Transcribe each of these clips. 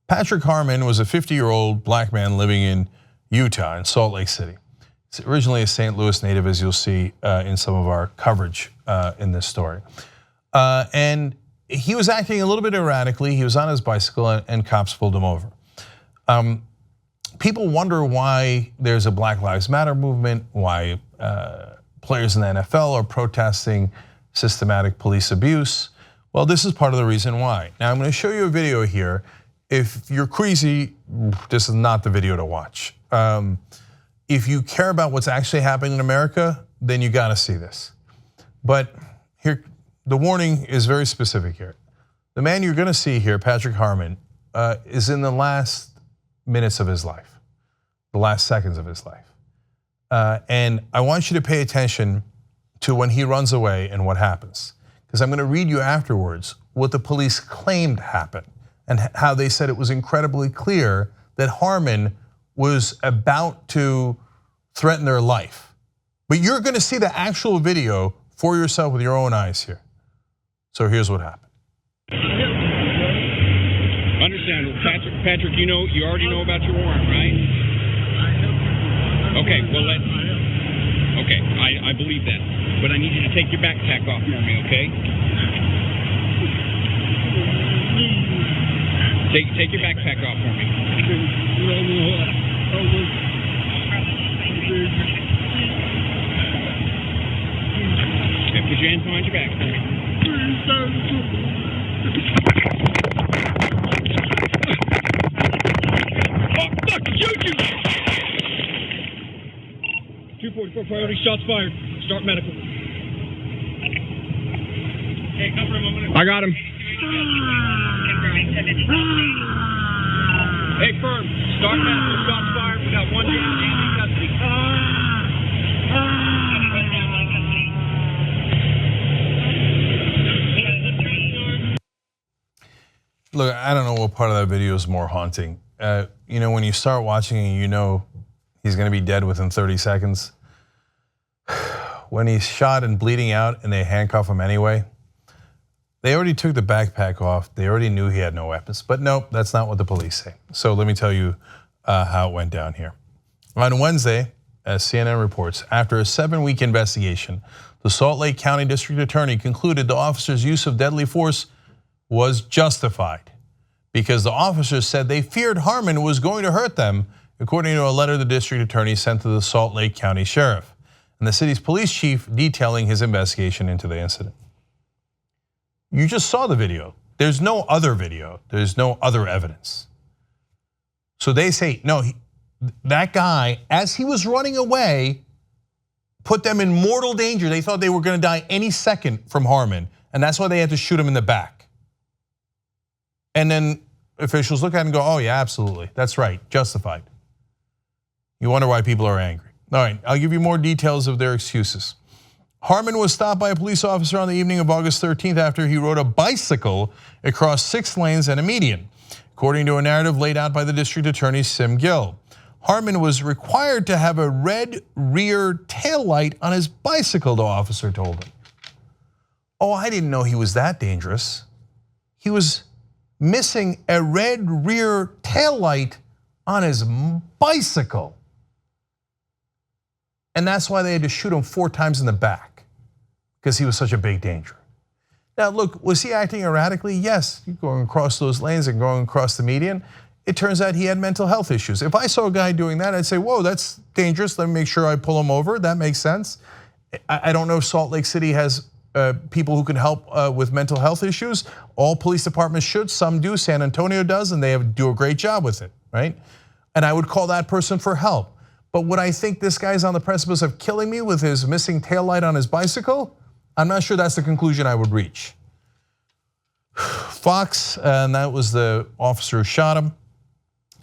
Patrick Harmon was a 50-year-old black man living in Utah, in Salt Lake City. He's originally a St. Louis native, as you'll see in some of our coverage in this story. And he was acting a little bit erratically. He was on his bicycle and cops pulled him over. People wonder why there's a Black Lives Matter movement, why players in the NFL are protesting systematic police abuse. Well, this is part of the reason why. Now, I'm going to show you a video here. If you're crazy, this is not the video to watch. If you care about what's actually happening in America, then you got to see this. But here, the warning is very specific here. The man you're going to see here, Patrick Harmon, is in the last minutes of his life, the last seconds of his life. And I want you to pay attention to when he runs away and what happens. Because I'm going to read you afterwards what the police claimed happened and how they said it was incredibly clear that Harmon was about to threaten their life. But you're going to see the actual video for yourself with your own eyes here. So here's what happened. Understandable. Patrick, you already know about your warrant, right? Okay, well, I believe that. But I need you to take your backpack off for me, okay? Take your backpack off for me. Okay, put your hands behind your back for me. Oh, fuck, shoot you! 244 priority, shots fired. Start medical. Hey, come for a moment. I got him. Hey, firm. Start medical. Shots fired. We got one damage in custody. Look, I don't know what part of that video is more haunting. When you start watching it, you know he's going to be dead within 30 seconds. When he's shot and bleeding out and they handcuff him anyway, they already took the backpack off. They already knew he had no weapons. But nope, that's not what the police say. So let me tell you how it went down here. On Wednesday, as CNN reports, after a 7-week investigation, the Salt Lake County District Attorney concluded the officer's use of deadly force was justified because the officers said they feared Harmon was going to hurt them, according to a letter the district attorney sent to the Salt Lake County Sheriff and the city's police chief detailing his investigation into the incident. You just saw the video. There's no other video. There's no other evidence. So they say, no, that guy, as he was running away, put them in mortal danger. They thought they were going to die any second from Harmon, and that's why they had to shoot him in the back. And then officials look at it and go, oh yeah, absolutely, that's right, justified. You wonder why people are angry. All right, I'll give you more details of their excuses. Harmon was stopped by a police officer on the evening of August 13th after he rode a bicycle across 6 lanes and a median, according to a narrative laid out by the district attorney, Sim Gill. Harmon was required to have a red rear taillight on his bicycle, the officer told him. Oh, I didn't know he was that dangerous. He was missing a red rear taillight on his bicycle. And that's why they had to shoot him 4 times in the back, because he was such a big danger. Now look, was he acting erratically? Yes, going across those lanes and going across the median. It turns out he had mental health issues. If I saw a guy doing that, I'd say, whoa, that's dangerous. Let me make sure I pull him over. That makes sense. I don't know if Salt Lake City has people who can help with mental health issues. All police departments should, some do, San Antonio does, and they do a great job with it, right? And I would call that person for help. But would I think this guy's on the precipice of killing me with his missing taillight on his bicycle? I'm not sure that's the conclusion I would reach. Fox, and that was the officer who shot him,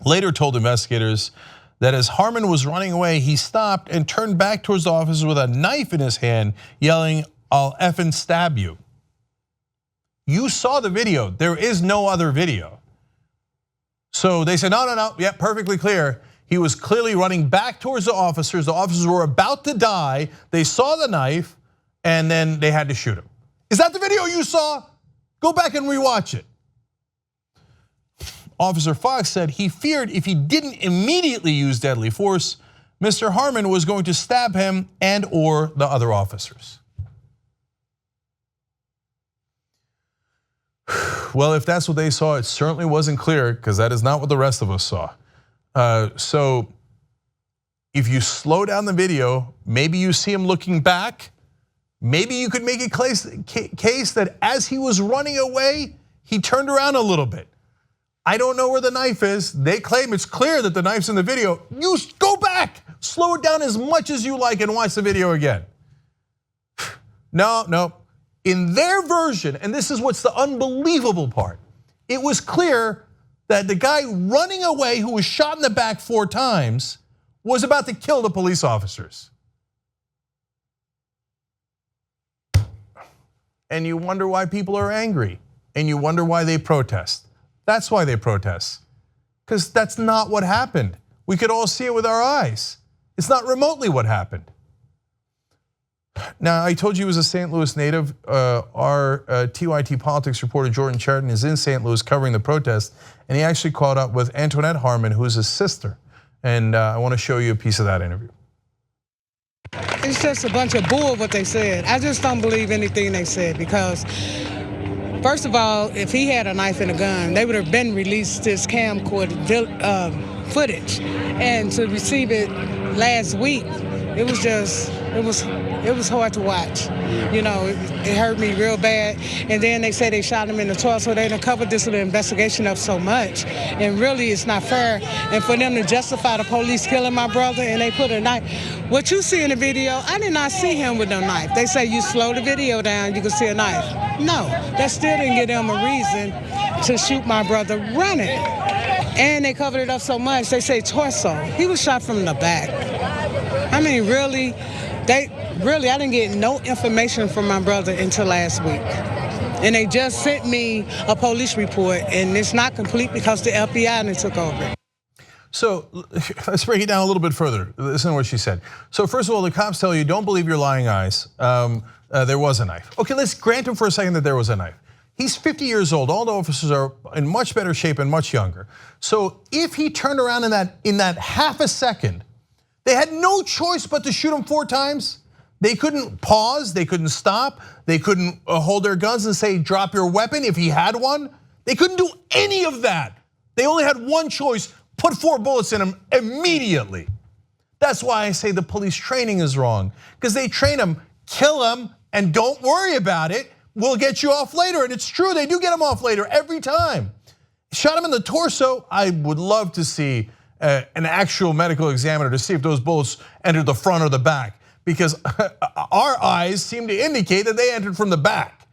later told investigators that as Harmon was running away, he stopped and turned back towards the officer with a knife in his hand, yelling, "I'll effing stab you." You saw the video. There is no other video. So they said, no, yeah, perfectly clear. He was clearly running back towards the officers. The officers were about to die. They saw the knife, and then they had to shoot him. Is that the video you saw? Go back and rewatch it. Officer Fox said he feared if he didn't immediately use deadly force, Mr. Harmon was going to stab him and or the other officers. Well, if that's what they saw, it certainly wasn't clear, because that is not what the rest of us saw. So if you slow down the video, maybe you see him looking back. Maybe you could make a case that as he was running away, he turned around a little bit. I don't know where the knife is. They claim it's clear that the knife's in the video. You go back, slow it down as much as you like and watch the video again. No. In their version, and this is what's the unbelievable part, it was clear that the guy running away who was shot in the back 4 times was about to kill the police officers. And you wonder why people are angry, and you wonder why they protest. That's why they protest, because that's not what happened. We could all see it with our eyes. It's not remotely what happened. Now, I told you he was a St. Louis native. Our TYT Politics reporter Jordan Chariton is in St. Louis covering the protest, and he actually caught up with Antoinette Harmon, who's his sister. And I want to show you a piece of that interview. It's just a bunch of bull what they said. I just don't believe anything they said, because first of all, if he had a knife and a gun, they would have been released this camcorder footage. And to receive it last week, it was hard to watch. You know, it hurt me real bad. And then they say they shot him in the torso. They done covered this little investigation up so much. And really, it's not fair. And for them to justify the police killing my brother and they put a knife. What you see in the video, I did not see him with no knife. They say you slow the video down, you can see a knife. No, that still didn't give them a reason to shoot my brother running. And they covered it up so much, they say torso. He was shot from the back. I mean, really, I didn't get no information from my brother until last week. And they just sent me a police report, and it's not complete because the FBI took over. So let's break it down a little bit further. Listen to what she said. So first of all, the cops tell you, don't believe your lying eyes. There was a knife. Okay, let's grant him for a second that there was a knife. He's 50 years old. All the officers are in much better shape and much younger. So if he turned around in that half a second, they had no choice but to shoot him 4 times. They couldn't pause, they couldn't stop, they couldn't hold their guns and say, drop your weapon if he had one. They couldn't do any of that. They only had one choice, put 4 bullets in him immediately. That's why I say the police training is wrong, because they train him, kill him, and don't worry about it. We'll get you off later, and it's true, they do get him off later every time. Shot him in the torso. I would love to see an actual medical examiner to see if those bullets entered the front or the back, because our eyes seem to indicate that they entered from the back.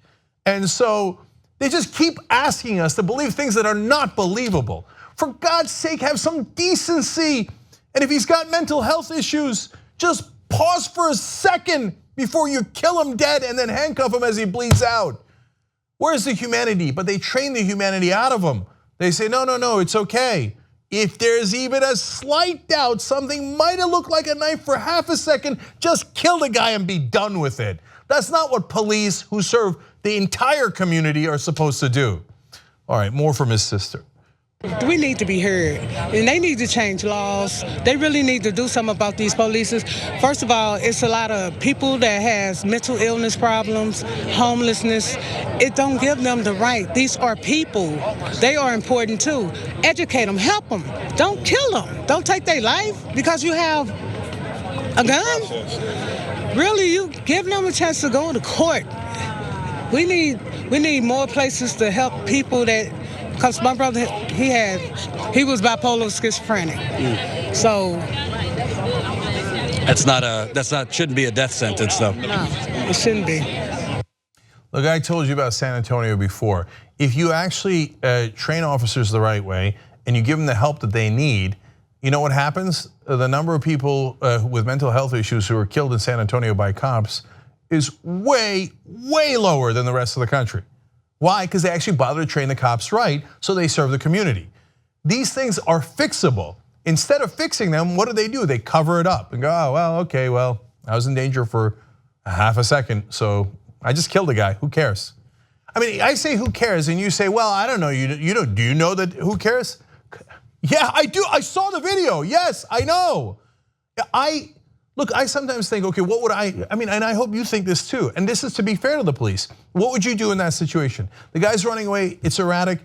And so they just keep asking us to believe things that are not believable. For God's sake, have some decency. And if he's got mental health issues, just pause for a second before you kill him dead and then handcuff him as he bleeds out. Where's the humanity? But they train the humanity out of him. They say, no, it's okay. If there's even a slight doubt something might have looked like a knife for half a second, just kill the guy and be done with it. That's not what police who serve the entire community are supposed to do. All right, more from his sister. We need to be heard, and they need to change laws. They really need to do something about these polices. First of all, it's a lot of people that has mental illness problems, homelessness. It don't give them the right. These are people. They are important too. Educate them, help them. Don't kill them. Don't take their life because you have a gun. Really, you give them a chance to go to court. We need more places to help people that. Because my brother, he was bipolar schizophrenic. So shouldn't be a death sentence though. No, it shouldn't be. Look, I told you about San Antonio before. If you actually train officers the right way and you give them the help that they need, you know what happens? The number of people with mental health issues who are killed in San Antonio by cops is way, way lower than the rest of the country. Why? Because they actually bother to train the cops right, so they serve the community. These things are fixable. Instead of fixing them, what do? They cover it up and go, oh, well, okay, well, I was in danger for a half a second, so I just killed a guy, who cares? I mean, I say who cares, and you say, well, I don't know. You know, do you know that who cares? Yeah, I do. I saw the video. Yes, I know. Look, I sometimes think, okay, what would I mean, and I hope you think this too. And this is to be fair to the police. What would you do in that situation? The guy's running away. It's erratic.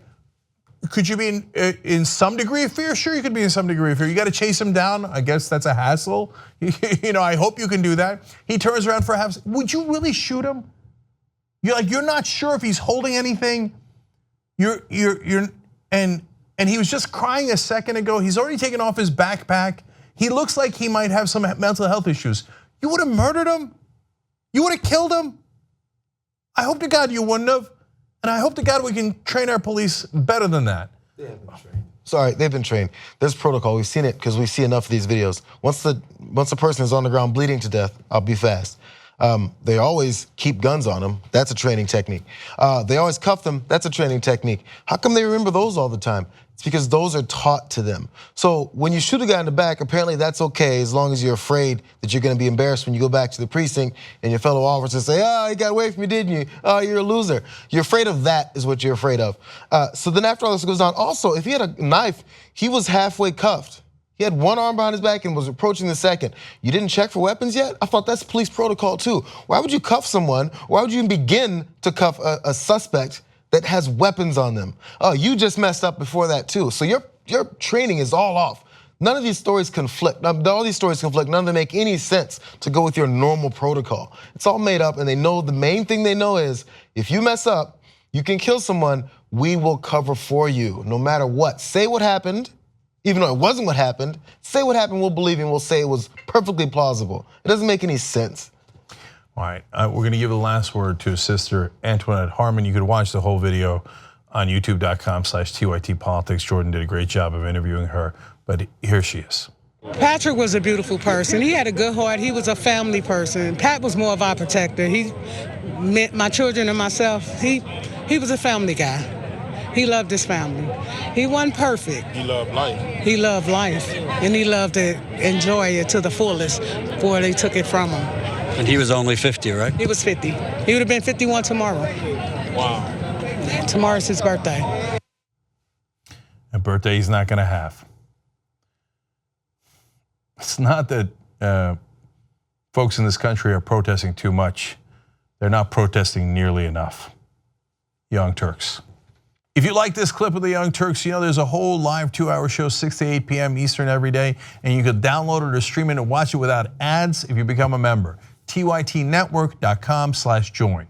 Could you be in some degree of fear? Sure, you could be in some degree of fear. You got to chase him down. I guess that's a hassle. You know, I hope you can do that. He turns around for half. Would you really shoot him? You're not sure if he's holding anything. And he was just crying a second ago. He's already taken off his backpack. He looks like he might have some mental health issues. You would have murdered him? You would have killed him? I hope to God you wouldn't have. And I hope to God we can train our police better than that. They have been trained. Sorry, they've been trained. There's protocol. We've seen it because we see enough of these videos. Once the person is on the ground bleeding to death, I'll be fast. They always keep guns on them. That's a training technique. They always cuff them. That's a training technique. How come they remember those all the time? It's because those are taught to them. So when you shoot a guy in the back, apparently that's okay as long as you're afraid that you're gonna be embarrassed when you go back to the precinct and your fellow officers say, oh, you got away from me, didn't you? Oh, you're a loser. You're afraid of that is what you're afraid of. So then after all this goes on, also, if he had a knife, he was halfway cuffed. He had one arm behind his back and was approaching the second. You didn't check for weapons yet? I thought that's police protocol too. Why would you cuff someone? Why would you even begin to cuff a suspect that has weapons on them? Oh, you just messed up before that too. So your training is all off. None of these stories conflict. All these stories conflict. None of them make any sense to go with your normal protocol. It's all made up, and they know the main thing they know is if you mess up, you can kill someone, we will cover for you, no matter what. Say what happened, even though it wasn't what happened. Say what happened, we'll believe you, and we'll say it was perfectly plausible. It doesn't make any sense. All right, we're gonna give the last word to his sister, Antoinette Harmon. You could watch the whole video on youtube.com/TYT Politics. Jordan did a great job of interviewing her, but here she is. Patrick was a beautiful person. He had a good heart. He was a family person. Pat was more of our protector. He meant my children and myself. He was a family guy. He loved his family. He wasn't perfect. He loved life. He loved life, and he loved to enjoy it to the fullest before they took it from him. And he was only 50, right? He was 50. He would have been 51 tomorrow. Wow. Tomorrow's his birthday. A birthday he's not gonna have. It's not that folks in this country are protesting too much. They're not protesting nearly enough. Young Turks. If you like this clip of the Young Turks, you know there's a whole live 2-hour show, 6 to 8 p.m. Eastern every day, and you can download it or stream it and watch it without ads if you become a member. TYTnetwork.com/join.